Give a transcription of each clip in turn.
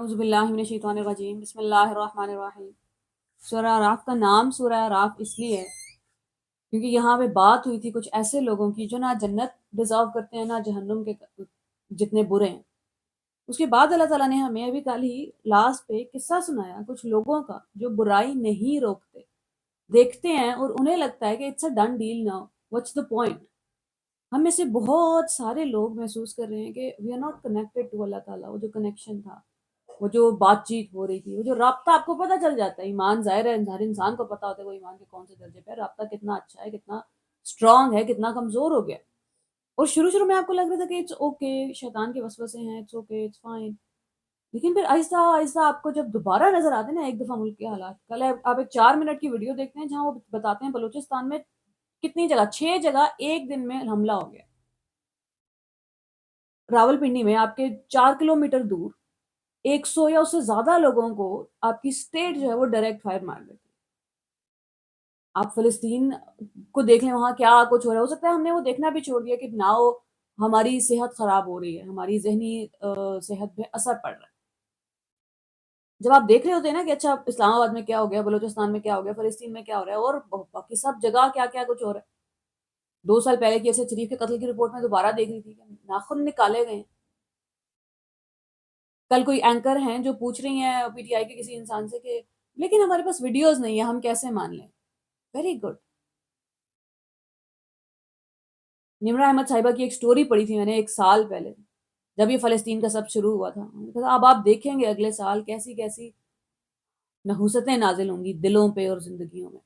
اعوذ باللہ من الشیطان الرجیم بسم اللہ الرحمن الرحیم۔ سورہ اعراف کا نام سورہ اعراف اس لیے ہے کیونکہ یہاں پہ بات ہوئی تھی کچھ ایسے لوگوں کی جو نہ جنت ڈیزرو کرتے ہیں نہ جہنم کے جتنے برے ہیں۔ اس کے بعد اللہ تعالیٰ نے ہمیں ابھی کل ہی لاسٹ پہ قصہ سنایا کچھ لوگوں کا جو برائی نہیں روکتے، دیکھتے ہیں اور انہیں لگتا ہے کہ it's a done deal now, what's the point. ہم میں سے بہت سارے لوگ محسوس کر رہے ہیں کہ we are not connected to اللہ تعالیٰ۔ وہ جو کنیکشن تھا، وہ جو بات چیت ہو رہی تھی، وہ جو رابطہ، آپ کو پتہ چل جاتا ہے، ایمان ظاہر ہے ہر انسان کو پتہ ہوتا ہے وہ ایمان کے کون سے درجے پہ ہے، رابطہ کتنا اچھا ہے، کتنا اسٹرانگ ہے، کتنا کمزور ہو گیا۔ اور شروع میں آپ کو لگ رہا تھا کہ اٹس اوکے، شیطان کے وسوسے ہیں، اٹس اوکے، اٹس فائن، لیکن پھر آہستہ آہستہ آپ کو جب دوبارہ نظر آتے ہیں نا ایک دفعہ ملک کے حالات، کل آپ ایک 4 منٹ کی ویڈیو دیکھتے ہیں جہاں وہ بتاتے ہیں بلوچستان میں کتنی جگہ، 6 جگہ ایک دن میں حملہ ہو گیا۔ راول پنڈی میں آپ کے 4 کلومیٹر دور 100 یا اس سے زیادہ لوگوں کو آپ کی اسٹیٹ جو ہے وہ ڈائریکٹ فائر مار دیتی ہے۔ آپ فلسطین کو دیکھ لیں، وہاں کیا کچھ ہو رہا ہے۔ ہو سکتا ہے ہم نے وہ دیکھنا بھی چھوڑ دیا کہ نہ ہماری صحت خراب ہو رہی ہے، ہماری ذہنی صحت پہ اثر پڑ رہا ہے۔ جب آپ دیکھ رہے ہوتے ہیں نا کہ اچھا اسلام آباد میں کیا ہو گیا، بلوچستان میں کیا ہو گیا، فلسطین میں کیا ہو رہا ہے، اور باقی سب جگہ کیا کیا کچھ ہو رہا ہے۔ 2 سال پہلے کی اسد شریف کے قتل کی رپورٹ میں دوبارہ دیکھ رہی تھی کہ ناخن نکالے گئے ہیں۔ کل کوئی اینکر ہیں جو پوچھ رہی ہیں پی ٹی آئی کے کسی انسان سے کہ لیکن ہمارے پاس ویڈیوز نہیں ہے، ہم کیسے مان لیں؟ Very good. نمرہ احمد صاحبہ کی ایک سٹوری پڑھی تھی میں نے 1 سال پہلے، جب یہ فلسطین کا سب شروع ہوا تھا۔ میں نے کہا اب آپ دیکھیں گے اگلے سال کیسی کیسی نحوستیں نازل ہوں گی دلوں پہ اور زندگیوں میں۔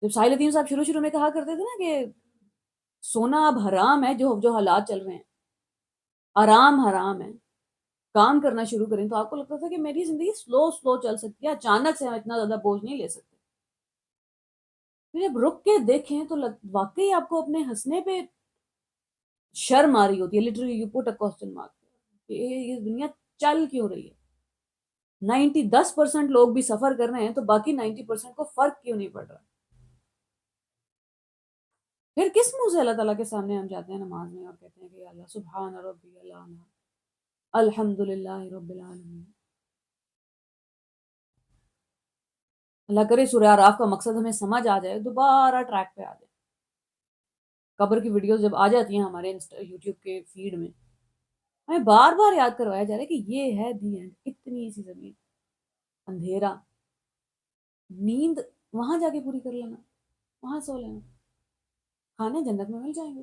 جب ساحل الدین صاحب شروع میں کہا کرتے تھے نا کہ سونا اب حرام ہے، جو حالات چل رہے ہیں آرام حرام ہے، کام کرنا شروع کریں، تو آپ کو لگتا تھا کہ میری زندگی سلو چل سکتی ہے، اچانک سے ہم اتنا زیادہ بوجھ نہیں لے سکتے۔ پھر جب رک کے دیکھیں تو واقعی آپ کو اپنے ہنسنے پہ شرم آ رہی ہوتی ہے، literally you put a question mark کہ یہ دنیا چل کیوں رہی ہے۔ 10% لوگ بھی سفر کر رہے ہیں تو باقی 90% کو فرق کیوں نہیں پڑ رہا؟ پھر کس منہ سے اللہ تعالیٰ کے سامنے ہم جاتے ہیں نماز میں اور کہتے ہیں کہ اللہ سبحان ربی اللہ الحمد للہ رب العالمین۔ اللہ کرے سورہ اعراف کا مقصد ہمیں سمجھ آ جائے، دوبارہ ٹریک پہ آ جائے۔ قبر کی ویڈیوز جب آ جاتی ہیں ہمارے یوٹیوب کے فیڈ میں، ہمیں بار بار یاد کروایا جا رہا ہے کہ یہ ہے دی اینڈ، اتنی سی زمین، اندھیرا، نیند وہاں جا کے پوری کر لینا، وہاں سو لینا، کھانے جنت میں مل جائیں گے،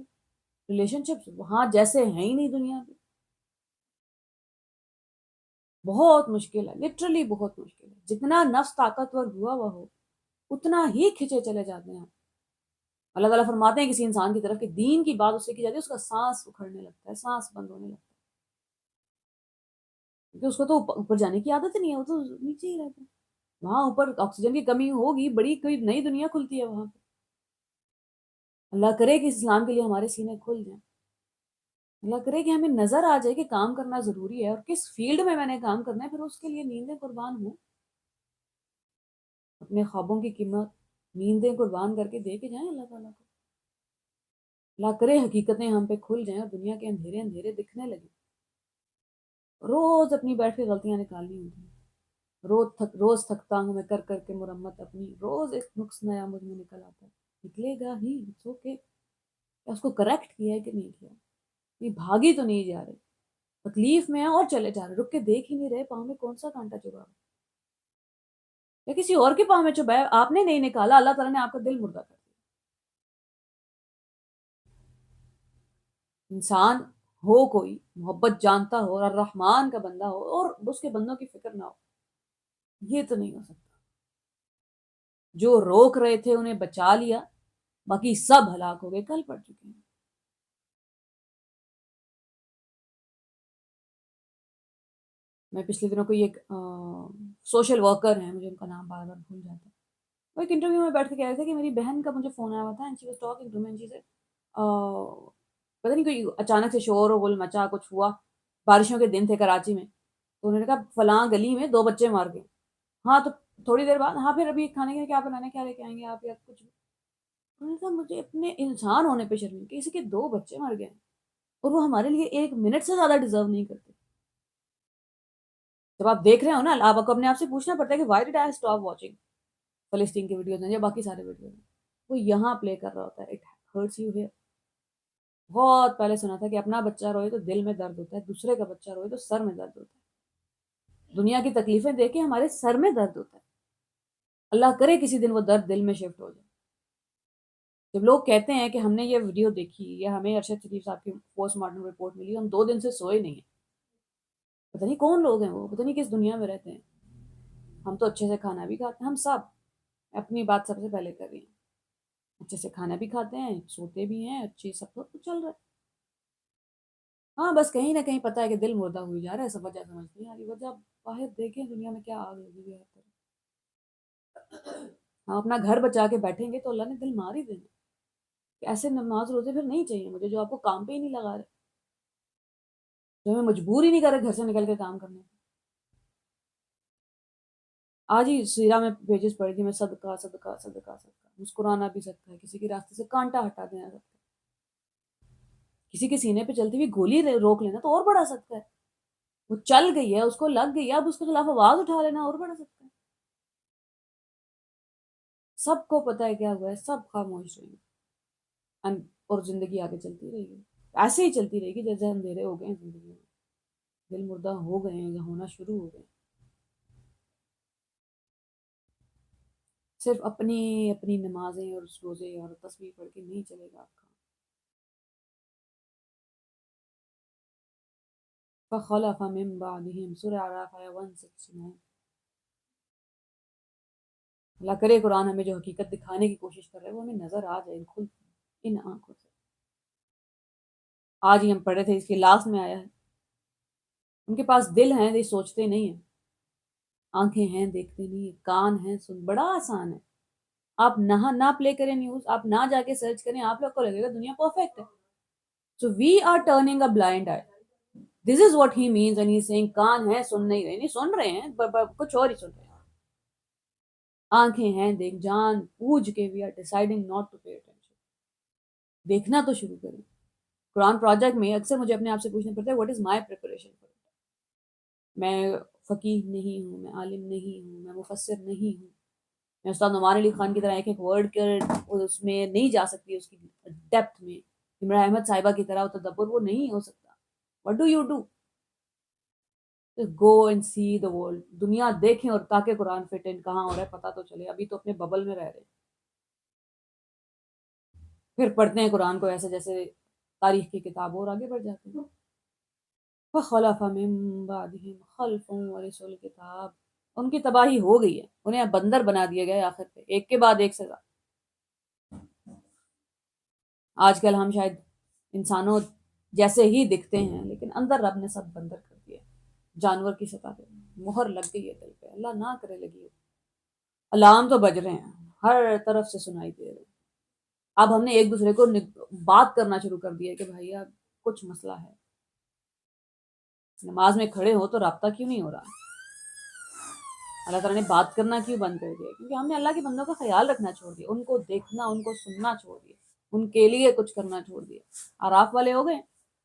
ریلیشن شپس وہاں جیسے ہیں ہی نہیں دنیا پہ۔ بہت مشکل ہے، لٹرلی بہت مشکل ہے۔ جتنا نفس طاقتور ہوا ہو اتنا ہی کھچے چلے جاتے ہیں۔ اللہ تعالیٰ فرماتے ہیں کسی انسان کی طرف کہ دین کی بات اس سے کی جاتی ہے، اس کا سانس اکھڑنے لگتا ہے، سانس بند ہونے لگتا ہے، کیونکہ اس کو تو اوپر جانے کی عادت نہیں ہے، وہ تو نیچے ہی رہتا ہے۔ وہاں اوپر آکسیجن کی کمی ہوگی، بڑی کوئی نئی دنیا کھلتی ہے وہاں پہ۔ اللہ کرے کہ اسلام کے لیے ہمارے سینے کھل جائیں، اللہ کرے کہ ہمیں نظر آ جائے کہ کام کرنا ضروری ہے اور کس فیلڈ میں نے کام کرنا ہے، پھر اس کے لیے نیندیں قربان ہوں، اپنے خوابوں کی قیمت نیندیں قربان کر کے دے کے جائیں اللہ تعالیٰ کو۔ اللہ کرے حقیقتیں ہم پہ کھل جائیں اور دنیا کے اندھیرے اندھیرے دکھنے لگے۔ روز اپنی بیٹھ کے غلطیاں نکالنی ہوتی ہیں، روز تھکتا ہوں میں کر کر کے مرمت اپنی، روز ایک نقص نیا مجھ میں نکل آتا ہے، نکلے گا ہی، اٹس اوکے۔ اس کو کریکٹ کیا ہے کہ نہیں کیا؟ یہ بھاگی تو نہیں جا رہے، تکلیف میں ہے اور چلے جا رہے، رک کے دیکھ ہی نہیں رہے پاؤں میں کون سا کانٹا چبھا رہا ہے، یا کسی اور کے پاؤں میں چبھا ہے، آپ نے نہیں نکالا، اللہ تعالیٰ نے آپ کا دل مردہ کر دیا۔ انسان ہو کوئی محبت جانتا ہو اور الرحمن کا بندہ ہو اور اس کے بندوں کی فکر نہ ہو، یہ تو نہیں ہو سکتا۔ جو روک رہے تھے انہیں بچا لیا، باقی سب ہلاک ہو گئے، کل پڑ چکے ہیں۔ میں پچھلے دنوں کوئی ایک سوشل ورکر ہیں، مجھے ان کا نام بار بار بھول جاتا ہے، وہ ایک انٹرویو میں بیٹھ کے کہہ رہے تھے کہ میری بہن کا مجھے فون آیا ہوا تھا، and she was talking to me, and she said پتہ نہیں کوئی اچانک سے شور و غل مچا، کچھ ہوا، بارشوں کے دن تھے کراچی میں، تو انہوں نے کہا فلاں گلی میں 2 بچے مار گئے۔ ہاں تو تھوڑی دیر بعد، ہاں پھر ابھی کھانے کے کیا بنانے، کیا لے کے آئیں گے آپ یا کچھ بھی؟ انہوں نے کہا مجھے اپنے انسان ہونے پہ شرم ہے کہ کسی کے 2 بچے مر گئے ہیں اور وہ ہمارے لیے 1 منٹ سے زیادہ ڈیزرو نہیں کرتے۔ جب آپ دیکھ رہے ہو نا، آپ کو اپنے آپ سے پوچھنا پڑتا ہے کہ why did I stop watching فلسطین کی ویڈیوز ہیں یا باقی سارے ویڈیوز ہیں. وہ یہاں پلے کر رہا ہوتا ہے. It hurts you here. بہت پہلے سنا تھا کہ اپنا بچہ روئے تو دل میں درد ہوتا ہے، دوسرے کا بچہ روئے تو سر میں درد ہوتا ہے. دنیا کی تکلیفیں دیکھ کے ہمارے سر میں درد ہوتا ہے. اللہ کرے کسی دن وہ درد دل میں شفٹ ہو جائے. جب لوگ کہتے ہیں کہ ہم نے یہ ویڈیو دیکھی یا ہمیں ارشد شریف صاحب کی پوسٹ مارٹم رپورٹ ملی، ہم 2 دن سے سوئے نہیں ہیں. پتہ نہیں کون لوگ ہیں وہ، پتہ نہیں کس دنیا میں رہتے ہیں. ہم تو اچھے سے کھانا بھی کھاتے ہیں، ہم سب اپنی بات سب سے پہلے کر رہی ہیں. اچھے سے کھانا بھی کھاتے ہیں، سوتے بھی ہیں، اچھے سب کچھ چل رہا ہے. ہاں بس کہیں نہ کہیں پتہ ہے کہ دل مردہ ہوئی جا رہا ہے. سب وجہ سمجھ نہیں آ رہی. وجہ باہر دیکھیں دنیا میں کیا آگ لگی ہوئی ہے. ہم اپنا گھر بچا کے بیٹھیں گے تو اللہ نے دل مار ہی دینا. کہ ایسے نماز روزے پھر نہیں چاہیے مجھے جو آپ کو کام پہ ہی نہیں لگا رہے، جو ہمیں مجبور ہی نہیں کر رہے گھر سے نکل کے کام کرنے. آج ہی سیرا میں پیجز پڑھی تھی میں، صدقہ صدقہ صدقہ صدقہ. مسکرانا بھی صدقہ ہے، کسی کے راستے سے کانٹا ہٹا دینا صدقہ ہے، کسی کے سینے پہ چلتی ہوئی گولی روک لینا تو اور بڑا صدقہ ہے. وہ چل گئی ہے، اس کو لگ گئی ہے، اب اس کے خلاف آواز اٹھا لینا اور بڑا صدقہ ہے. سب کو پتہ ہے کیا ہوا ہے، سب خاموش رہیں گے اور زندگی آگے چلتی رہے گی. ایسے ہی چلتی رہے گی جیسے اندھیرے ہو گئے ہیں زندگی میں، دل مردہ ہو گئے ہیں یا ہونا شروع ہو گئے. صرف اپنی اپنی نمازیں اور روزے اور تسبیح پڑھ کے نہیں چلے گا آپ کا. فخلف من بعدهم، سورہ اعراف آیا 169. اللہ کرے قرآن ہمیں جو حقیقت دکھانے کی کوشش کر رہے ہیں وہ ہمیں نظر آ جائے خود ان آنکھوں سے. آج ہی ہم پڑھے تھے، اس کے لاسٹ میں آیا ہے ان کے پاس دل ہیں یہ سوچتے نہیں ہیں، آنکھیں ہیں دیکھتے نہیں ہیں، کان ہیں سن. بڑا آسان ہے. آپ نہ پلے کریں نیوز، آپ نہ جا کے سرچ کریں، آپ لوگ کو لگے گا دنیا پرفیکٹ ہے. So we are turning a blind eye. This is what he means and he saying کان ہیں سن نہیں رہے. نہیں سن رہے ہیں کچھ اور ہی سن رہے ہیں. آنکھیں ہیں دیکھ جان بوجھ کے we are deciding not to pay attention. دیکھنا تو شروع کریں. قرآن پروجیکٹ میں اکثر مجھے اپنے آپ سے پوچھنا پڑتا ہے what is my preparation for it. میں فقیہ نہیں ہوں، میں عالم نہیں ہوں، میں مفسر نہیں ہوں، میں استاد نعمان علی خان کی طرح ایک ایک ورڈ کے اس میں نہیں جا سکتی، اس کی ڈیپتھ میں. عمران احمد صاحبہ کی طرح تدبر وہ نہیں ہو سکتا. What do you do? Go and see the world. دنیا دیکھیں اور تاکہ قرآن فٹ ان کہاں ہو رہا ہے پتہ تو چلے. ابھی تو اپنے ببل میں رہ رہے ہیں. پھر پڑھتے ہیں قرآن کو ایسے جیسے تاریخ کی کتاب اور آگے بڑھ جاتے ہیں. فخلف من بعدهم خلف ورثوا الکتاب. ان کی تباہی ہو گئی ہے، انہیں بندر بنا دیا گیا ہے آخر پہ، ایک کے بعد ایک سزا. آج کل ہم شاید انسانوں جیسے ہی دکھتے ہیں لیکن اندر رب نے سب بندر کر دیا. جانور کی سطح پہ مہر لگ گئی ہے دل پہ. اللہ نہ کرے لگی ہو. الارم تو بج رہے ہیں، ہر طرف سے سنائی دے رہے ہیں. اب ہم نے ایک دوسرے کو بات کرنا شروع کر دیا کہ بھائی اب کچھ مسئلہ ہے. نماز میں کھڑے ہو تو رابطہ کیوں نہیں ہو رہا؟ اللہ تعالیٰ نے بات کرنا کیوں بند کر دیا؟ کیونکہ ہم نے اللہ کے بندوں کا خیال رکھنا چھوڑ دیا، ان کو دیکھنا ان کو سننا چھوڑ دیا، ان کے لیے کچھ کرنا چھوڑ دیا. آراف والے ہو گئے،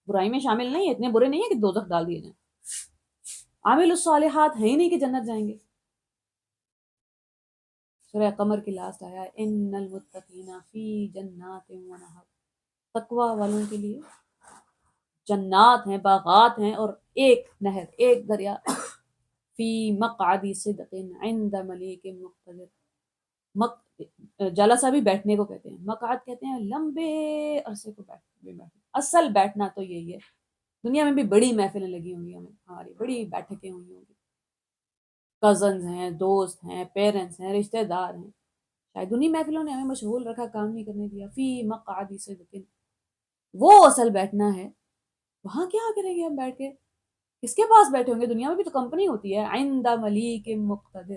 برائی میں شامل نہیں ہیں، اتنے برے نہیں ہیں کہ دوزخ ڈال دیے جائیں. عامل الصالحات ہیں ہی نہیں کہ جنت جائیں گے. سورہ قمر کی لاسٹ آیا ان المتقین فی جنات و نہر. تقوی والوں کے لیے جنات ہیں، باغات ہیں اور ایک نہر، ایک دریا. فی مقعد صدق عند ملیک مقتدر. جلسہ بھی بیٹھنے کو کہتے ہیں، مقعد کہتے ہیں لمبے عرصے کو بیٹھنا. اصل بیٹھنا تو یہی ہے. دنیا میں بھی بڑی محفلیں لگی ہوں گی، ہماری بڑی بیٹھکیں ہوئی ہوں گی، کزنز ہیں، دوست ہیں، پیرنٹس ہیں، رشتہ دار ہیں. شاید انہی محفلوں نے ہمیں مشغول رکھا، کام نہیں کرنے دیا. فی مقعد صدق، وہ اصل بیٹھنا ہے. وہاں کیا کریں گے ہم بیٹھ کے؟ کس کے پاس بیٹھے ہوں گے؟ دنیا میں بھی تو کمپنی ہوتی ہے. عند ملیک مقتدر،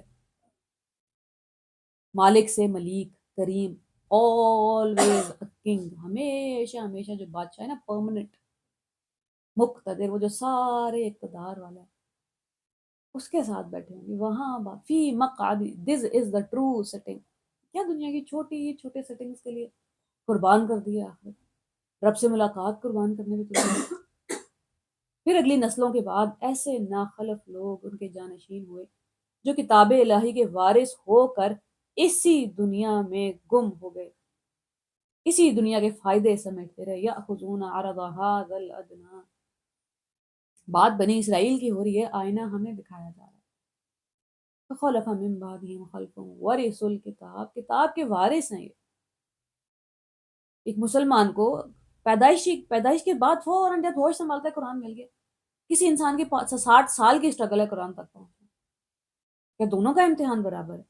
مالک سے ملیک کریم، always a king، ہمیشہ ہمیشہ جو بادشاہ ہے نا، پرماننٹ. مقتدر، وہ جو سارے اقتدار والا ہے، اس کے ساتھ بیٹھے ہوں گے وہاں. فی مقعد، دس از دا ٹرو سیٹنگ. کیا دنیا کی چھوٹی چھوٹے سیٹنگز کے لیے قربان کر دیا آخر. رب سے ملاقات قربان کرنے میں تو پھر اگلی نسلوں کے بعد ایسے ناخلف لوگ ان کے جانشین ہوئے جو کتاب الہی کے وارث ہو کر اسی دنیا میں گم ہو گئے، اسی دنیا کے فائدے سمیٹتے رہے۔ یأخذون عرض هذا الادنی، بات بنی اسرائیل کی ہو رہی ہے، آئینہ ہمیں دکھایا جا رہا ہے۔ فخلف من بعدهم خلف ورثوا الکتاب، کتاب کے وارث ہیں یہ۔ ایک مسلمان کو پیدائش کے بعد فوراً جب ہوش سنبھالتا ہے قرآن مل گیا۔ کسی انسان کی 60 سال کی اسٹرگل ہے قرآن تک پہنچنا، کیا دونوں کا امتحان برابر ہے؟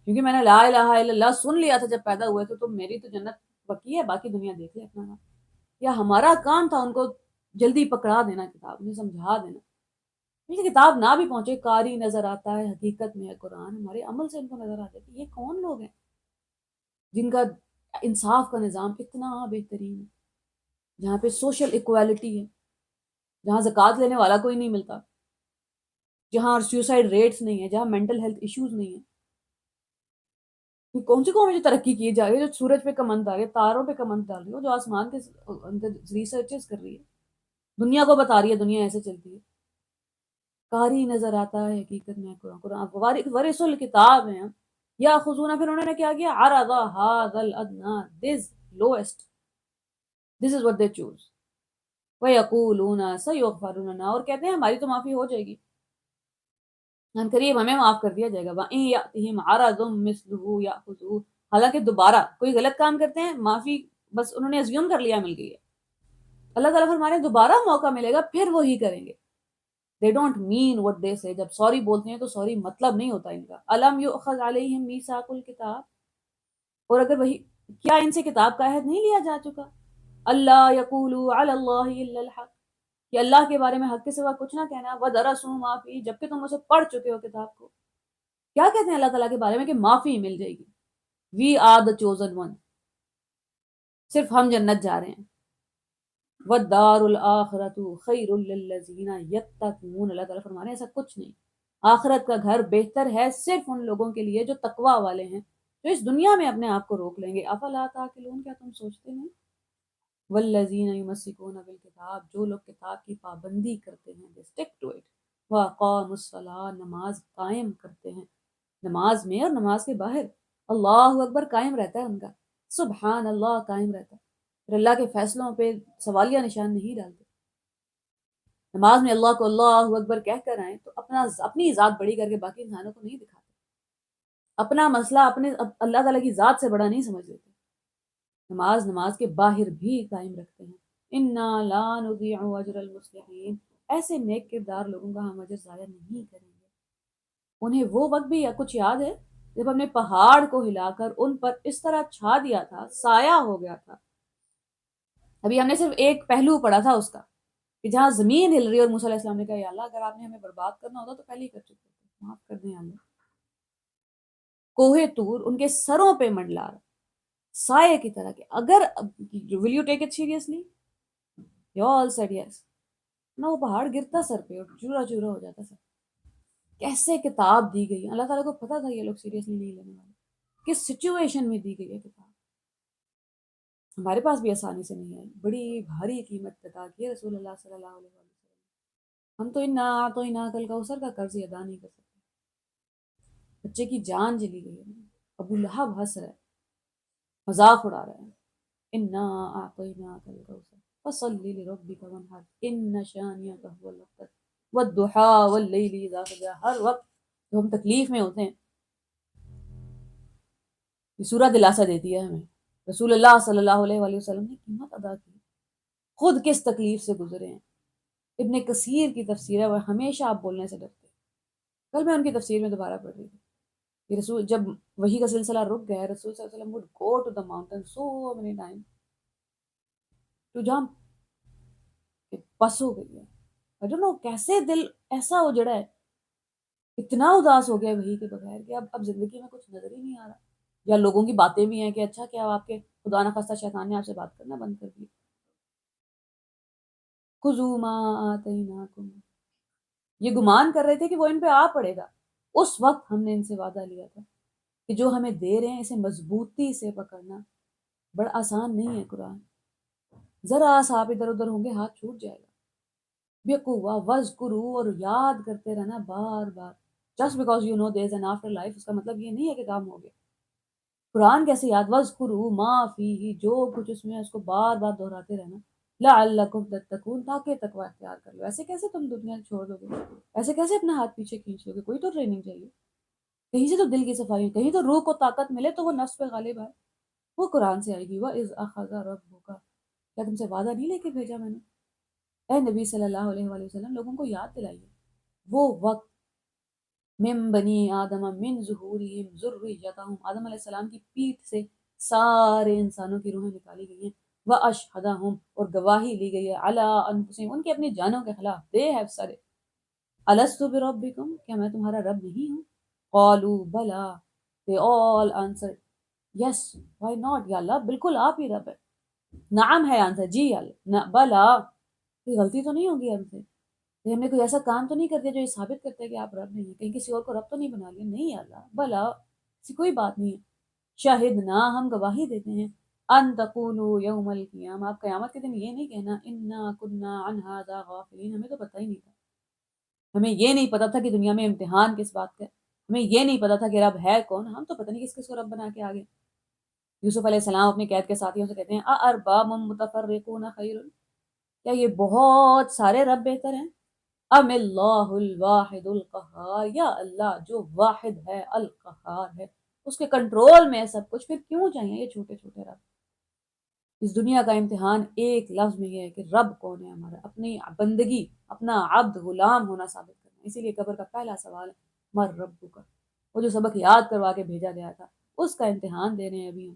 کیونکہ میں نے لا الہ الا اللہ سن لیا تھا جب پیدا ہوئے تو میری تو جنت پکی ہے، باقی دنیا دیکھ لے اپنا کام۔ یا ہمارا کام تھا ان کو جلدی پکڑا دینا، کتاب انہیں سمجھا دینا۔ یہ کتاب نہ بھی پہنچے، قاری نظر آتا ہے، حقیقت میں ہے قرآن، ہمارے عمل سے ان کو نظر آتا ہے کہ یہ کون لوگ ہیں جن کا انصاف کا نظام اتنا بہترین ہے، جہاں پہ سوشل ایکوالٹی ہے، جہاں زکوٰۃ لینے والا کوئی نہیں ملتا، جہاں سیوسائڈ ریٹس نہیں ہے، جہاں مینٹل ہیلتھ ایشوز نہیں ہیں۔ یہ کون سی قوم ہے جو ترقی کی جا رہی ہے، جو سورج پہ کمند ڈال رہی ہے، تاروں پہ کمند ڈال رہی ہے، جو آسمان کے اندر ریسرچز کر رہی ہے، دنیا کو بتا رہی ہے دنیا ایسے چلتی ہے۔ قاری نظر آتا ہے حقیقت میں قرآن ورث الکتاب ہیں یا خزونہ۔ پھر انہوں نے کیا کیا؟ عرض هذا الادنی، this lowest، this is what they choose، وَيَقُولُونَ سَيُغْفَرُ لَنَا، اور کہتے ہیں ہماری تو معافی ہو جائے گی، ہم قریب ہمیں معاف کر دیا جائے گا۔ وَإِن يَأْتِهِمْ عَرَضٌ مِثْلُهُ يَأْخُذُوهُ، حالانکہ دوبارہ کوئی غلط کام کرتے ہیں، معافی بس انہوں نے ازیوم کر لیا مل گئی ہے۔ اللہ تعالیٰ فرما رہے ہیں دوبارہ موقع ملے گا پھر وہی کریں گے۔ they don't mean what they say، جب سوری بولتے ہیں تو سوری مطلب نہیں ہوتا ان کا۔ الم یؤخذ علیہم میثاق الکتاب، اور اگر وہی، کیا ان سے کتاب کا عہد نہیں لیا جا چکا؟ اللہ یقولوا علی اللہ الا الحق، کہ اللہ کے بارے میں حق کے سوا کچھ نہ کہنا۔ ودرسوا ما فیہ، جبکہ تم اسے پڑھ چکے ہو کتاب کو۔ کیا کہتے ہیں اللہ تعالیٰ کے بارے میں؟ کہ معافی مل جائے گی، we are the chosen one, صرف ہم جنت جا رہے ہیں۔ وَالدَّارُ الْآخِرَةُ خَيْرٌ لِّلَّذِينَ يَتَّقُونَ، اللہ تعالیٰ فرما رہے ہیں ایسا کچھ نہیں، آخرت کا گھر بہتر ہے صرف ان لوگوں کے لیے جو تقوی والے ہیں، جو اس دنیا میں اپنے آپ کو روک لیں گے۔ افلا تعقلون، کیا تم سوچتے نہیں؟ والذین یمسکون بالکتاب، جو لوگ کتاب کی پابندی کرتے ہیں، they stick to it، واقاموا الصلاۃ، نماز قائم کرتے ہیں، نماز میں اور نماز کے باہر اللہ اکبر قائم رہتا ہے ان کا، سبحان اللہ قائم رہتا ہے، پھر اللہ کے فیصلوں پہ سوالیہ نشان نہیں ڈالتے۔ نماز میں اللہ کو اللہ اکبر کہہ کر آئیں تو اپنی ذات بڑی کر کے باقی انسانوں کو نہیں دکھاتے، اپنا مسئلہ اپنے اللہ تعالیٰ کی ذات سے بڑا نہیں سمجھ لیتے۔ نماز کے باہر بھی قائم رکھتے ہیں۔ انا لا نضيع اجر المصلحین، ایسے نیک کردار لوگوں کا ہم اجر ضائع نہیں کریں گے۔ انہیں وہ وقت بھی کچھ یاد ہے جب ہم نے پہاڑ کو ہلا کر ان پر اس طرح چھا دیا تھا، سایہ ہو گیا تھا۔ ابھی ہم نے صرف ایک پہلو پڑھا تھا اس کا، کہ جہاں زمین ہل رہی اور موسیٰ علیہ السلام نے کہا یا اللہ اگر آپ نے ہمیں برباد کرنا ہوتا تو پہلے ہی کر چکے تھے، معاف کر دیں اللہ۔ کوہ طور ان کے سروں پہ منڈلا رہا، سائے کی طرح، کہ اگر will you take it seriously؟ you all said yes، نہ وہ پہاڑ گرتا سر پہ اور چورا چورا ہو جاتا سر۔ کیسے کتاب دی گئی، اللہ تعالیٰ کو پتا تھا یہ لوگ سیریسلی نہیں لینے والے، کس سچویشن میں دی گئی ہے کتاب۔ ہمارے پاس بھی آسانی سے نہیں ہے، بڑی بھاری قیمت ادا کی ہے رسول اللہ صلی اللہ علیہ وسلم۔ ہم تو انا اعطیناک الکوثر کا قرض ادا نہیں کر سکتے۔ بچے کی جان چلی گئی ہے، ابو لہب ہنس رہا ہے، مذاق اڑا رہا ہے۔ انا اعطیناک الکوثر فصل لربک وانحر ان شانئک هو الابتر والضحى واللیل اذا سجى۔ ہر وقت جو ہم تکلیف میں ہوتے ہیں یہ سورہ دلاسا دیتی ہے ہمیں۔ رسول اللہ صلی اللہ علیہ وآلہ وسلم نے قیمت ادا کی، خود کس تکلیف سے گزرے ہیں۔ ابن کثیر کی تفسیر ہے، وہ ہمیشہ آپ بولنے سے ڈرتے ہیں۔ کل میں ان کی تفسیر میں دوبارہ پڑھ رہی تھی کہ رسول جب وحی کا سلسلہ رک گیا، رسول صلی اللہ علیہ وسلم would go to the mountain so many times to jump، کہ بس ہو گئی ہے۔ I don't know کیسے دل ایسا اجڑا ہے، اتنا اداس ہو گیا وحی کے بغیر کہ اب زندگی میں کچھ نظر ہی نہیں آ رہا، یا لوگوں کی باتیں بھی ہیں کہ اچھا کیا آپ کے خدا نخواستہ شیطان نے آپ سے بات کرنا بند کر دی۔ خذوا ما آتیناکم، یہ گمان کر رہے تھے کہ وہ ان پہ آ پڑے گا۔ اس وقت ہم نے ان سے وعدہ لیا تھا کہ جو ہمیں دے رہے ہیں اسے مضبوطی سے پکڑنا، بڑا آسان نہیں ہے قرآن، ذرا سا آپ ادھر ادھر ہوں گے ہاتھ چھوٹ جائے گا۔ بقوہ وذکرو، اور یاد کرتے رہنا بار بار. Just because you know there is an afterlife, اس کا مطلب یہ نہیں ہے کہ کام ہو گیا. قرآن کیسے یاد؟ وذکروا ما فیہ، جو کچھ اس میں ہے اس کو بار بار دہراتے رہنا. لعلکم تتقون، تاکہ تقوی اختیار کر لو. ایسے کیسے تم دنیا چھوڑ دو گے؟ ایسے کیسے اپنا ہاتھ پیچھے کھینچ لو گے؟ کوئی تو ٹریننگ چاہیے، کہیں سے تو دل کی صفائی، کہیں تو روح کو طاقت ملے تو وہ نفس پہ غالب ہے. وہ قرآن سے آئے گی. وَإِذْ أَخَذَ رَبُّكَ، کیا تم سے وعدہ نہیں لے کے بھیجا میں نے؟ اے نبی صلی اللہ علیہ وآلہ وسلم، لوگوں کو یاد دلائیے وہ وقت. من بنی آدم من ظہورہم ذریتہم، آدم علیہ السلام کی پیٹھ سے سارے انسانوں کی روحیں نکالی گئی ہیں. واشہدہم، اور گواہی لی گئی ہے، علی انفسہم، ان کی اپنی جانوں کے خلاف. They have sir it. الست بربکم، کیا میں تمہارا رب نہیں ہوں؟ قالوا بلا، they all answered yes, why not یا اللہ، بالکل آپ ہی رب ہے. نعم ہے آنسر، جی اللہ، بلا، کوئی غلطی تو نہیں ہوگی ہم سے، کہ ہم نے کوئی ایسا کام تو نہیں کر دیا جو یہ ثابت کرتا ہے کہ آپ رب نہیں ہیں، کہیں کسی اور کو رب تو نہیں بنا لیا؟ نہیں اللہ، بلا، ایسی کوئی بات نہیں ہے. شاہدنا، ہم گواہی دیتے ہیں، ان تقولوا یوم القیامہ، آپ قیامت کے دن یہ نہیں کہنا انا کنا عن ھذا غافلین، ہمیں تو پتہ ہی نہیں تھا، ہمیں یہ نہیں پتا تھا کہ دنیا میں امتحان کس بات کا ہے، ہمیں یہ نہیں پتا تھا کہ رب ہے کون، ہم تو پتہ نہیں کس کس کو رب بنا کے آگے. یوسف علیہ السلام اپنی قید کے ساتھیوں سے کہتے ہیں اارباب متفرقون خیر، کیا یہ بہت سارے رب بہتر ہیں؟ ام اللہ الواحد القہار، یا اللہ جو واحد ہے القہار ہے، اس کے کنٹرول میں ہے سب کچھ، پھر کیوں چاہیے یہ چھوٹے چھوٹے رب؟ اس دنیا کا امتحان ایک لفظ میں یہ ہے کہ رب کون ہے ہمارا، اپنی بندگی، اپنا عبد غلام ہونا ثابت کرنا. اسی لیے قبر کا پہلا سوال ہے مر رب کا. وہ جو سبق یاد کروا کے بھیجا گیا تھا اس کا امتحان دے رہے ہیں ابھی ہم.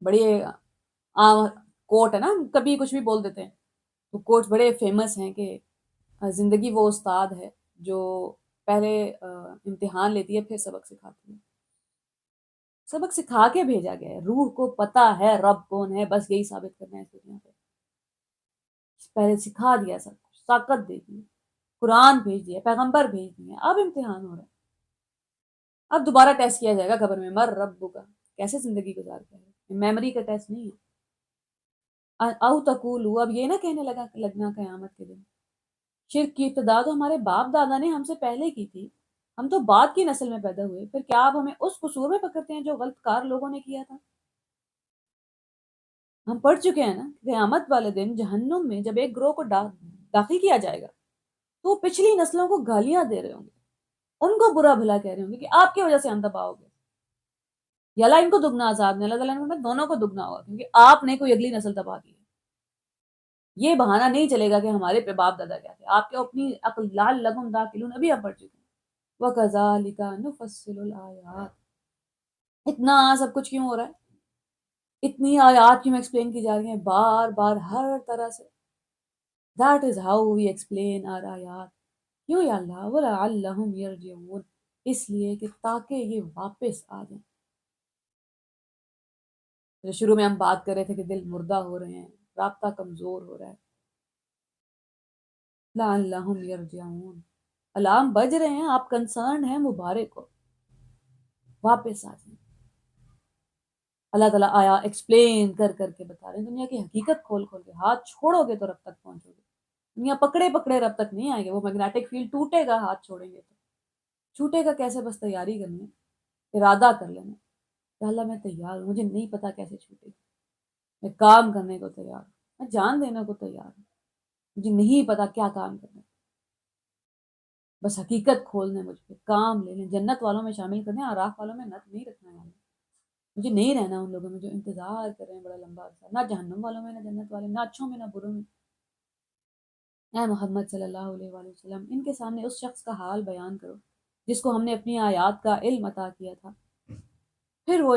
بڑی عام کوٹ ہے نا، کبھی کچھ بھی بول دیتے ہیں. تو کوٹ بڑے فیمس ہیں کہ زندگی وہ استاد ہے جو پہلے امتحان لیتی ہے پھر سبق سکھاتی ہے. سبق سکھا کے بھیجا گیا ہے، روح کو پتا ہے رب کون ہے، بس یہی ثابت کرنا ہے اس دنیا پہ. پہلے سکھا دیا سب کچھ، طاقت دے دی، قرآن بھیج دیا، پیغمبر بھیج دیے، اب امتحان ہو رہا ہے. اب دوبارہ ٹیسٹ کیا جائے گا قبر میں، مر رب کا، کیسے زندگی گزار کے ہے، میموری کا ٹیسٹ نہیں ہے. او تقولوا، اب یہ نہ کہنے لگنا قیامت کے دن. شرک کی ابتدا تو ہمارے باپ دادا نے ہم سے پہلے کی تھی، ہم تو بعد کی نسل میں پیدا ہوئے، پھر کیا آپ ہمیں اس قصور میں پکڑتے ہیں جو غلط کار لوگوں نے کیا تھا؟ ہم پڑھ چکے ہیں نا، قیامت والے دن جہنم میں جب ایک گروہ کو داخل کیا جائے گا تو وہ پچھلی نسلوں کو گالیاں دے رہے ہوں گے، ان کو برا بھلا کہہ رہے ہوں گے کہ آپ کی وجہ سے ہم تباہ ہو گئے. یا اللہ ان کو دگنا عذاب نے، اللہ تعالیٰ نے فرمایا دونوں کو دگنا ہوگا، کیونکہ آپ نے کوئی اگلی نسل تباہ کی ہے. یہ بہانہ نہیں چلے گا کہ ہمارے پہ باپ دادا کیا تھے، آپ کے اپنی عقل لعلکم تعقلون ابھی آپ پڑھ چکے ہیں. وَكَذَلِكَ نُفَصِّلُ الْآيَاتِ، اتنا سب کچھ کیوں ہو رہا ہے؟ اتنی آیات کیوں ایکسپلین کی جا رہی ہیں بار بار ہر طرح سے؟ That is how we explain our آیات. کیوں یا اللہ؟ وَلَعَلَّهُمْ يَرْجِعُونَ، اس لیے کہ تاکہ یہ واپس آ جائیں. شروع میں ہم بات کر رہے تھے کہ دل مردہ ہو رہے ہیں، رابطہ کمزور ہو رہا ہے. لَعَلَّهُمْ يَرْجِعُونَ، الارم بج رہے ہیں، آپ کنسرن ہیں، مبارک ہو، واپس آ جائیں. اللہ تعالیٰ آیا ایکسپلین کر کر کے بتا رہے ہیں، دنیا کی حقیقت کھول کھول کے. ہاتھ چھوڑو گے تو رب تک پہنچو گے، دنیا پکڑے پکڑے رب تک نہیں آئے گے. وہ میگنیٹک فیلڈ ٹوٹے گا ہاتھ چھوڑیں گے تو. چھوٹے گا کیسے؟ بس تیاری کرنی ہے، ارادہ کر لینا کہ اللہ میں تیار ہوں، مجھے نہیں پتا کیسے چھوٹے گا، میں کام کرنے کو تیار ہوں، میں جان دینے کو تیار ہوں، مجھے نہیں پتا کیا کام کرنا ہے، بس حقیقت کھول دیں مجھ پہ، کام لے لیں، جنت والوں میں شامل کر دیں، آراف والوں میں نت نہیں رکھنا ہے. مجھے نہیں رہنا ان لوگوں میں جو انتظار کر رہے ہیں بڑا لمبا عرصہ، نہ جہنم والوں میں، نہ جنت والے، نہ اچھوں میں نہ بروں میں. اے محمد صلی اللہ علیہ وآلہ وسلم، ان کے سامنے اس شخص کا حال بیان کرو جس کو ہم نے اپنی آیات کا علم عطا کیا تھا. پھر وہ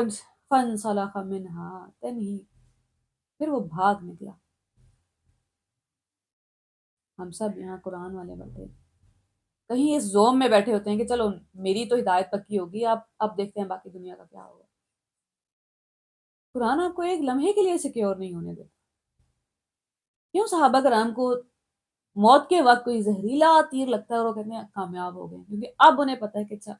فَانْسَلَخَ مِنْهَا، تنہی، پھر وہ بھاگ نکلا. ہم سب یہاں قرآن والے بیٹھے کہیں اس زوم میں بیٹھے ہوتے ہیں کہ چلو میری تو ہدایت پکی ہوگی، اب دیکھتے ہیں باقی دنیا کا کیا ہوگا. قرآن آپ کو ایک لمحے کے لیے سیکیور نہیں ہونے دیتا. کیوں صحابہ کرام کو موت کے وقت کوئی زہریلا تیر لگتا ہے اور وہ کہتے ہیں کامیاب ہو گئے، کیونکہ اب انہیں پتہ ہے کہ اچھا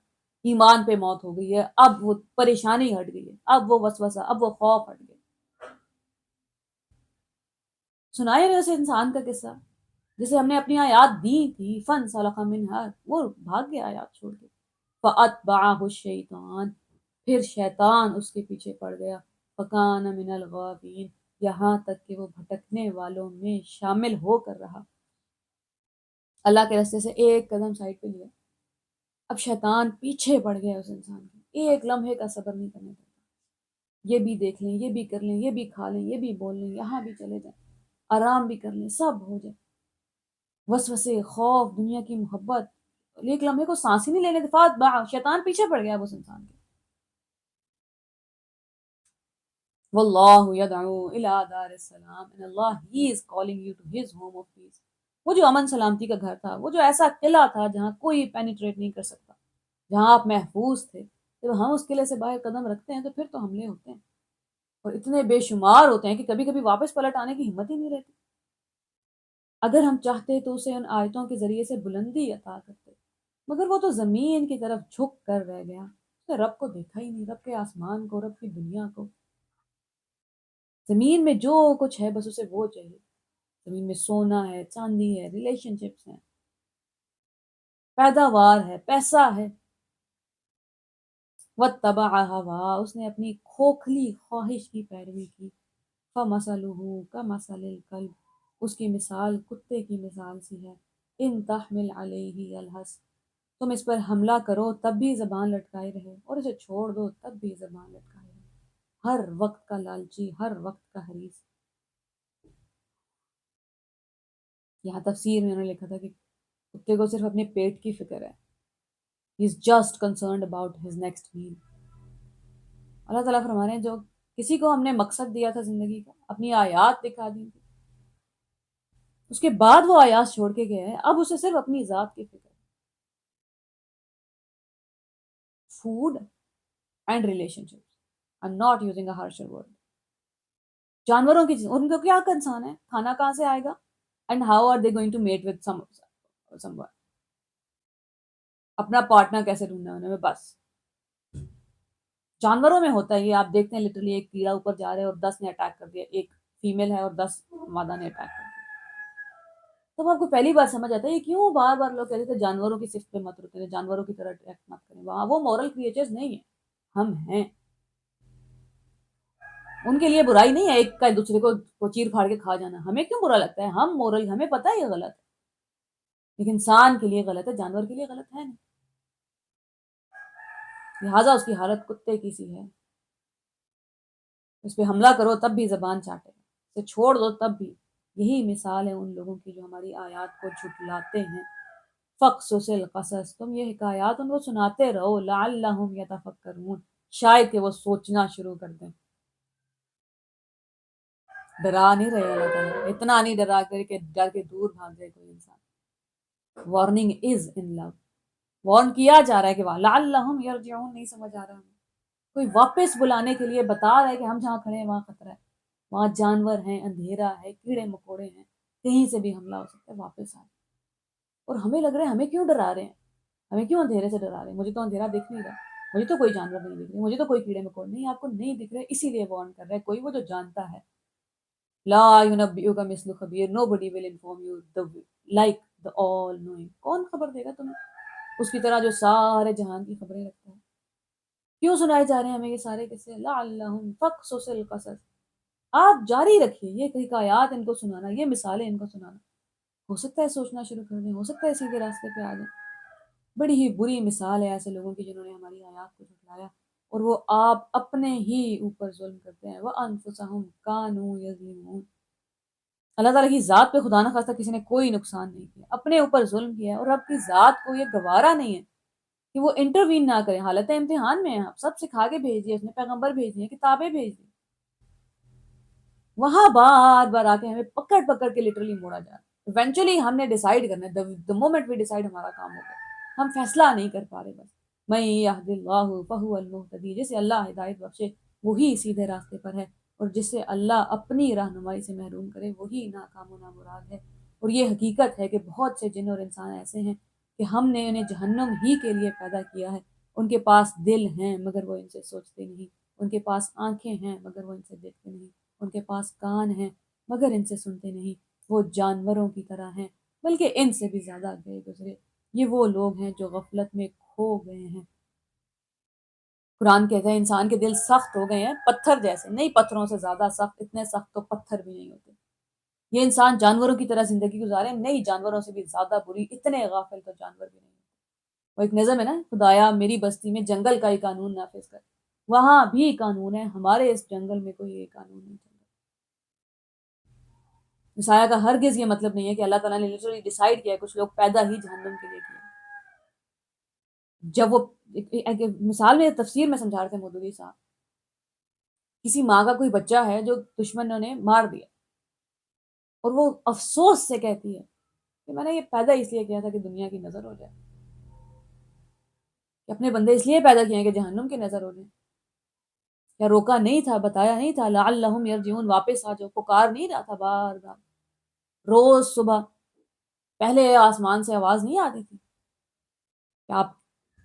ایمان پہ موت ہو گئی ہے، اب وہ پریشانی ہٹ گئی ہے، اب وہ وسوسہ، اب وہ خوف ہٹ گیا. سنائے رہے اسے انسان کا قصہ جسے ہم نے اپنی آیات دی تھی، فن سلخ منہا، وہ بھاگ گیا آیات چھوڑ کے، فاتبعہ الشیطان، پھر شیطان اس کے پیچھے پڑ گیا، فکان من الغاوین، یہاں تک کہ وہ بھٹکنے والوں میں شامل ہو کر رہا، اللہ کے راستے سے ایک قدم سائڈ پہ لیا، اب شیطان پیچھے پڑ گیا اس انسان کے، ایک لمحے کا صبر نہیں کرنے دیتا، یہ بھی دیکھ لیں، یہ بھی کر لیں، یہ بھی کھا لیں، یہ بھی بول لیں، یہاں بھی چلے جائیں، آرام بھی کر لیں، سب ہو جائے، وسوسے، خوف، دنیا کی محبت، ایک لمحے کو سانس ہی نہیں لینے دفعات با شیطان پیچھے پڑ گیا اس انسان کے۔ واللہ یدعو الی دار السلام and Allah he is calling you to his home of peace۔ وہ جو امن سلامتی کا گھر تھا، وہ جو ایسا قلعہ تھا جہاں کوئی پینیٹریٹ نہیں کر سکتا، جہاں آپ محفوظ تھے، جب ہم اس قلعے سے باہر قدم رکھتے ہیں تو پھر تو حملے ہوتے ہیں، اور اتنے بے شمار ہوتے ہیں کہ کبھی کبھی واپس پلٹ آنے کی ہمت ہی نہیں رہتی۔ اگر ہم چاہتے تو اسے ان آیتوں کے ذریعے سے بلندی عطا کرتے، مگر وہ تو زمین کی طرف جھک کر رہ گیا، اس نے رب کو دیکھا ہی نہیں، رب کے آسمان کو، رب کی دنیا کو۔ زمین میں جو کچھ ہے بس اسے وہ چاہیے، زمین میں سونا ہے، چاندی ہے، ریلیشن شپس ہیں، پیداوار ہے، پیسہ ہے، واتبع ہوا، اس نے اپنی کھوکھلی خواہش کی پیروی کی، فمثلہ کمثل الکلب، اس کی مثال کتے کی مثال سی ہے، ان تحمل علیہ یلہث، تم اس پر حملہ کرو تب بھی زبان لٹکائے رہے، اور اسے چھوڑ دو تب بھی زبان لٹکائے رہے، ہر وقت کا لالچی، ہر وقت کا حریص۔ یہاں تفسیر میں انہوں نے لکھا تھا کہ کتے کو صرف اپنے پیٹ کی فکر ہے، he is just concerned about his next meal۔ اللہ تعالیٰ فرما رہے ہیں جو کسی کو ہم نے مقصد دیا تھا زندگی کا، اپنی آیات دکھا دی تھی، اس کے بعد وہ آیات چھوڑ کے گئے ہیں، اب اسے صرف اپنی ذات کی فکر ہے، food and relationship, I am not using a harsher word, جانوروں کی چیز ان کو کیا کنسان ہے، کھانا کہاں سے آئے گا، and how are they going to meet with someone, اپنا پارٹنر کیسے ڈھونڈنا ہے انہیں میں، بس جانوروں میں ہوتا ہے یہ، آپ دیکھتے ہیں لٹرلی ایک کیڑا اوپر جا رہے ہیں اور 10 نے اٹیک کر دیا، ایک فیمیل ہے اور 10 مادہ نے اٹیک کر دیا، تب آپ کو پہلی بار سمجھ آتا ہے یہ کیوں بار بار لوگ کہتے تھے جانوروں کی صفت پہ مت رکیں، جانوروں کی طرح اٹریکٹ مت کریں، وہاں وہ مورل کریچرز نہیں ہیں، ہم ہیں، ان کے لیے برائی نہیں ہے ایک کا دوسرے کو چیر پھاڑ کے کھا جانا، ہمیں کیوں برا لگتا ہے، ہم مورل، ہمیں پتہ ہے یہ غلط ہے، لیکن انسان کے لیے غلط ہے، جانور کے لیے غلط ہے نہیں، لہٰذا اس کی حالت کتے کی سی ہے، اس پہ حملہ کرو تب بھی زبان چاٹے، اسے چھوڑ دو تب بھی، یہی مثال ہے ان لوگوں کی جو ہماری آیات کو جھٹلاتے ہیں، فقصص القصص، تم یہ حکایات ان کو سناتے رہو، لعلہم یتفکرون، شاید کہ وہ سوچنا شروع کر دیں۔ ڈرا نہیں رہے اللہ تعالیٰ، اتنا نہیں ڈرا کر کے ڈر کے دور بھاگ جائے کوئی انسان، وارننگ از ان لو، وارن کیا جا رہا ہے کہ لعلہم یرجعون، نہیں سمجھ آ رہا ہمیں، کوئی واپس بلانے کے لیے بتا رہا ہے کہ ہم جہاں کھڑے ہیں وہاں خطرہ ہے، وہاں جانور ہیں، اندھیرا ہے، کیڑے مکوڑے ہیں، کہیں سے بھی حملہ ہو سکتا ہے، واپس آئے، اور ہمیں لگ رہا ہے ہمیں کیوں ڈرا رہے ہیں، ہمیں کیوں اندھیرے سے ڈرا رہے ہیں، مجھے تو اندھیرا دکھ نہیں رہا، مجھے تو کوئی جانور نہیں دکھ رہے، مجھے تو کوئی کیڑے مکوڑے نہیں، آپ کو نہیں دکھ رہے اسی لیے وارن کر رہے ہیں، کوئی وہ جو جانتا ہے، لا ينبئك مثل خبیر، nobody will inform you the like the all knowing، کون خبر دے گا تمہیں اس کی طرح جو سارے جہان کی خبریں رکھتا ہے، کیوں سنائے جا رہے ہیں ہمیں یہ سارے قصے، لعلہم فقصص القصص، آپ جاری رکھیے یہ حکایات ان کو سنانا، یہ مثالیں ان کو سنانا، ہو سکتا ہے سوچنا شروع کر دیں، ہو سکتا ہے سیدھے راستے پہ آ جائیں۔ بڑی ہی بری مثال ہے ایسے لوگوں کی جنہوں نے ہماری آیات کو جھٹلایا، اور وہ آپ اپنے ہی اوپر ظلم کرتے ہیں، وَأَنفُسَهُمْ كَانُوا يَظْلِمُونَ، اللہ تعالیٰ کی ذات پہ خدا نخواستہ کسی نے کوئی نقصان نہیں کیا، اپنے اوپر ظلم کیا ہے، اور رب کی ذات کو یہ گوارا نہیں ہے کہ وہ انٹروین نہ کرے، حالت امتحان میں ہے، آپ سب سکھا کے بھیج دیے، اس نے پیغمبر بھیج دیے، کتابیں بھیج دی، وہاں بار بار آ کے ہمیں پکڑ پکڑ کے لٹرلی موڑا جا رہا ہے، ایونچولی ہم نے ڈیسائیڈ کرنا ہے، the moment we decide ہمارا کام ہو گیا، ہم فیصلہ نہیں کر پا رہے، بس میں یہد اللہ فہو المہتدی، جسے اللہ ہدایت بخشے وہی سیدھے راستے پر ہے، اور جسے اللہ اپنی رہنمائی سے محروم کرے وہی ناکام و نامراد ہے، اور یہ حقیقت ہے کہ بہت سے جن اور انسان ایسے ہیں کہ ہم نے انہیں جہنم ہی کے لیے پیدا کیا ہے، ان کے پاس دل ہیں مگر وہ ان سے سوچتے نہیں، ان کے پاس آنکھیں ہیں مگر وہ ان سے دیکھتے نہیں، ان کے پاس کان ہیں مگر ان سے سنتے نہیں، وہ جانوروں کی طرح ہیں بلکہ ان سے بھی زیادہ گئے گزرے، یہ وہ لوگ ہیں جو غفلت میں کھو گئے ہیں۔ قرآن کہتا ہے انسان کے دل سخت ہو گئے ہیں پتھر جیسے، نہیں پتھروں سے زیادہ سخت، اتنے سخت تو پتھر بھی نہیں ہوتے۔ یہ انسان جانوروں کی طرح زندگی گزارے، نہیں جانوروں سے بھی زیادہ بری، اتنے غافل تو جانور بھی نہیں ہوتے۔ وہ ایک نظم ہے نا، خدایا میری بستی میں جنگل کا ہی قانون نافذ کر، وہاں بھی قانون ہے، ہمارے اس جنگل میں کوئی یہ قانون نہیں چل رہا۔ مسایہ کا ہرگز یہ مطلب نہیں ہے کہ اللہ تعالیٰ نے لٹرلی ڈیسائیڈ کیا ہے کچھ لوگ پیدا ہی جہنم کے لیے کیا۔ جب وہ ایک مثال میں تفسیر میں سمجھا رہے تھے مودودی صاحب، کسی ماں کا کوئی بچہ ہے جو دشمنوں نے مار دیا، اور وہ افسوس سے کہتی ہے کہ میں نے یہ پیدا اس لیے کیا تھا کہ دنیا کی نظر ہو جائے، کہ اپنے بندے اس لیے پیدا کیے ہیں کہ جہنم کی نظر ہو جائے۔ کیا روکا نہیں تھا، بتایا نہیں تھا لعلہم یرجعون، واپس آ جاؤ، پکار نہیں رہا تھا بار بار؟ روز صبح پہلے آسمان سے آواز نہیں آتی تھی کہ آپ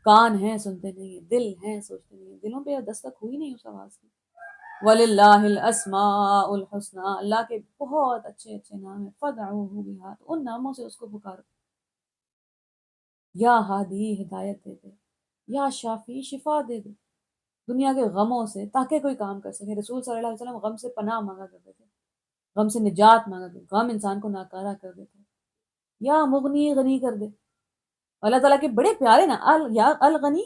کان ہیں سنتے نہیں ہیں، دل ہیں سوچتے نہیں ہیں، دلوں پہ دستک ہوئی نہیں اس آواز کی۔ وَلِلَّهِ الْأَسْمَاءُ الْحُسْنَى، اللہ کے بہت اچھے اچھے نام ہیں، فَادْعُوهُ بِهَا، تو ان ناموں سے اس کو پکارو۔ یا ہادی، ہدایت دے دے، یا شافی، شفا دے دے دنیا کے غموں سے، تاکہ کوئی کام کر سکے۔ رسول صلی اللہ علیہ وسلم غم سے پناہ مانگا کرتے تھے، غم سے نجات مانگا کرتے، غم انسان کو ناکارہ کر دیتے، یا مغنی، غنی کر دے۔ اللہ تعالیٰ کے بڑے پیارے نا، یا الغنی،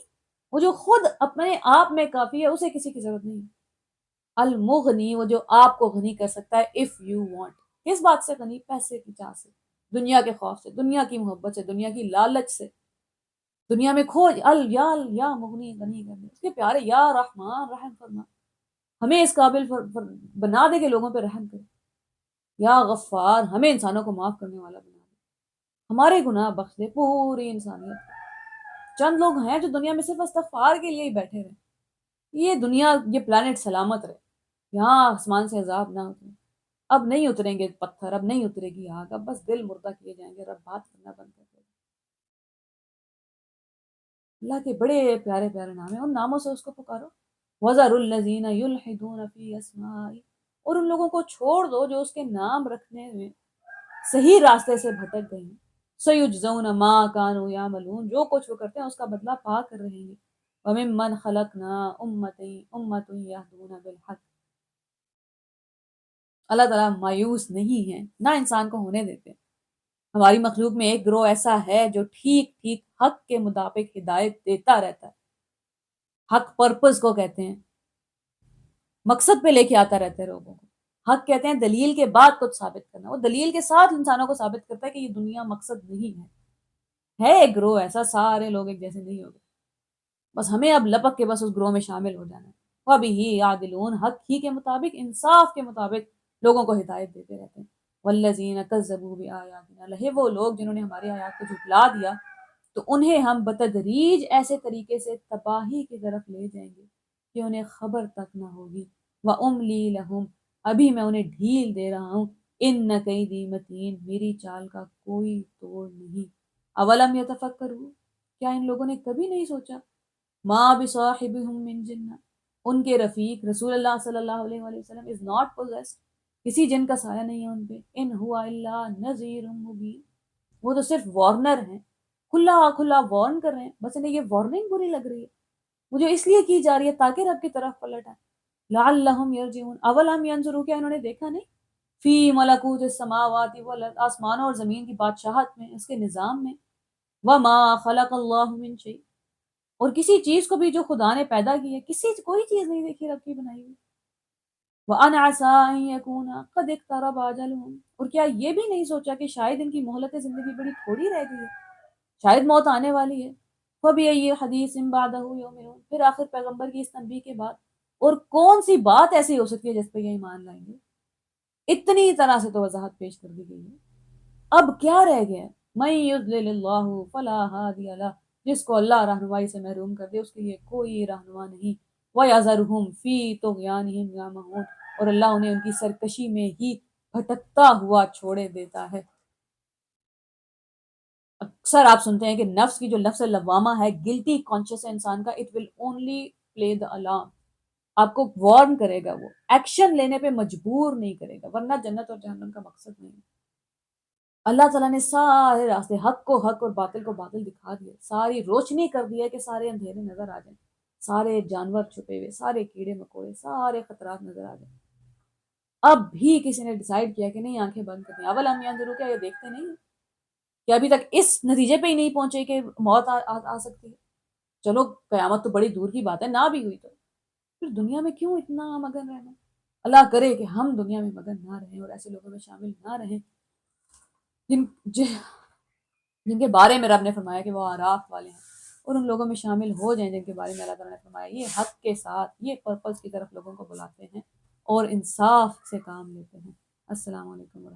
وہ جو خود اپنے آپ میں کافی ہے، اسے کسی کی ضرورت نہیں۔ المغنی، وہ جو آپ کو غنی کر سکتا ہے اف یو وانٹ۔ کس بات سے غنی؟ پیسے کی چاہ سے، دنیا کے خوف سے، دنیا کی محبت سے، دنیا کی لالچ سے، دنیا میں کھوج یا مغنی، غنی کر دے۔ اس کے پیارے یا رحمان، رحم فرما، ہمیں اس قابل بنا دے کہ لوگوں پہ رحم کرے۔ یا غفار، ہمیں انسانوں کو معاف کرنے والا بنا دے، ہمارے گناہ بخش دے پوری انسانیت کو۔ چند لوگ ہیں جو دنیا میں صرف استغفار کے لیے ہی بیٹھے رہے، یہ دنیا، یہ پلانٹ سلامت رہے، یہاں آسمان سے عذاب نہ اترے، اب نہیں اتریں گے پتھر، اب نہیں اترے گی آگ، اب بس دل مردہ کیے جائیں گے، رب بات کرنا بند کر دے گا۔ اللہ کے بڑے پیارے پیارے نام ہیں، ان ناموں سے اس کو پکارو۔ وَذَرُوا الَّذِينَ يُلْحِدُونَ فِي أَسْمَائِهِ، اور ان لوگوں کو چھوڑ دو جو اس کے نام رکھنے میں صحیح راستے سے بھٹک گئے ہیں۔ سَيُجْزَوْنَ مَا كَانُوا يَعْمَلُونَ، جو کچھ وہ کرتے ہیں اس کا بدلہ پا کر رہیں گے۔ وَمِمَّنْ خَلَقْنَا أُمَّةً يَهْدُونَ بِالْحَقِّ، اللہ تعالیٰ مایوس نہیں ہیں، نہ انسان کو ہونے دیتے۔ ہماری مخلوق میں ایک گروہ ایسا ہے جو ٹھیک ٹھیک حق کے مطابق ہدایت دیتا رہتا ہے۔ حق پرپز کو کہتے ہیں، مقصد پہ لے کے آتا رہتا ہے لوگوں کو۔ حق کہتے ہیں دلیل کے بعد کچھ ثابت کرنا، وہ دلیل کے ساتھ انسانوں کو ثابت کرتا ہے کہ یہ دنیا مقصد نہیں ہے ایک گروہ ایسا، سارے لوگ ایک جیسے نہیں ہوگے، بس ہمیں اب لپک کے بس اس گروہ میں شامل ہو جانا ہے۔ وَبِهِ يَعْدِلُونَ، حق ہی کے مطابق، انصاف کے مطابق لوگوں کو ہدایت دیتے رہتے ہیں۔ وَالَّذِينَ كَذَّبُوا بِآيَاتِنَا، لہے وہ لوگ جنہوں نے ہماری آیات کو جھٹلا دیا تو انہیں ہم بتدریج ایسے طریقے سے تباہی کی طرف لے جائیں گے کہ انہیں خبر تک نہ ہوگی۔ وَأُمْلِي لَهُمْ، ابھی میں انہیں ڈھیل دے رہا ہوں۔ إِنَّ كَيْدِي مَتِينٌ، میری چال کا کوئی توڑ نہیں۔ اولم يتفکروا، کیا ان لوگوں نے کبھی نہیں سوچا؟ ما بصاحبہم من جنہ، ان کے رفیق رسول اللہ صلی اللہ علیہ وآلہ وسلم از ناٹ possessed، کسی جن کا سایہ نہیں ہے ان پہ۔ ان ہوا الا نذیر مبین، وہ تو صرف وارنر ہیں، کھلا کھلا وارن کر رہے ہیں، بس انہیں یہ وارننگ بری لگ رہی ہے، مجھے اس لیے کی جا رہی ہے تاکہ رب کی طرف پلٹ آئے۔ لعلہم یرجعون، اولم ینظروا، کیا انہوں نے دیکھا نہیں؟ فی ملکوت السماوات والارض، آسمانوں اور زمین کی بادشاہت میں، اس کے نظام میں۔ وما خلق اللہ من شیء، اور کسی چیز کو بھی جو خدا نے پیدا کی ہے، کوئی چیز نہیں دیکھی رب کی بنائی ہوئی۔ وَأَنْ عَسَىٰ أَن يَكُونَ قَدِ اقْتَرَبَ أَجَلُهُمْ، اور کیا یہ بھی نہیں سوچا کہ شاید ان کی مہلت زندگی بڑی تھوڑی رہ گئی ہے، شاید موت آنے والی ہے۔ فَبِأَيِّ حَدِيثٍ بَعْدَهُ يُؤْمِنُونَ، پھر آخر پیغمبر کی اس تنبیہ کے بعد اور کون سی بات ایسی ہو سکتی ہے جس پہ یہ ایمان لائیں گے؟ اتنی طرح سے تو وضاحت پیش کر دی گئی ہے، اب کیا رہ گیا ہے؟ مَن يُضْلِلِ اللَّهُ فَلَا هَادِيَ لَهُ، جس کو اللہ رہنمائی سے محروم کر دے اس کے لیے کوئی رہنما نہیں۔ وَيَذَرُهُمْ فِي طُغْيَانِهِمْ يَعْمَهُونَ، اور اللہ انہیں ان کی سرکشی میں ہی بھٹکتا ہوا چھوڑے دیتا ہے۔ اکثر آپ سنتے ہیں کہ نفس کی جو لفظ لوامہ ہے، گلٹی کانشیس ہے انسان کا، it will only play the alarm, آپ کو وارن کرے گا، وہ ایکشن لینے پہ مجبور نہیں کرے گا، ورنہ جنت اور جہنم کا مقصد نہیں ہے۔ اللہ تعالیٰ نے سارے راستے، حق کو حق اور باطل کو باطل دکھا دیے، ساری روشنی کر دی ہے کہ سارے اندھیرے نظر آ جائیں، سارے جانور چھپے ہوئے، سارے کیڑے مکوڑے، سارے خطرات نظر آ جائیں۔ اب بھی کسی نے ڈیسائیڈ کیا کہ نہیں، آنکھیں بند کرنی، اول ہم ینظروا، کیا یہ دیکھتے نہیں ہیں کہ ابھی تک اس نتیجے پہ ہی نہیں پہنچے کہ موت آ سکتی ہے؟ چلو قیامت تو بڑی دور کی بات ہے، نہ بھی ہوئی تو پھر دنیا میں کیوں اتنا مگن رہنا؟ اللہ کرے کہ ہم دنیا میں مگن نہ رہیں اور ایسے لوگوں میں شامل نہ رہیں جن جن کے بارے میں رب نے فرمایا کہ وہ آراف والے ہیں، اور ان لوگوں میں شامل ہو جائیں جن کے بارے میں اللہ تعالیٰ نے فرمایا یہ حق کے ساتھ، یہ پرپس کی طرف لوگوں کو بلاتے ہیں اور انصاف سے کام لیتے ہیں۔ السلام علیکم ورحمۃ اللہ۔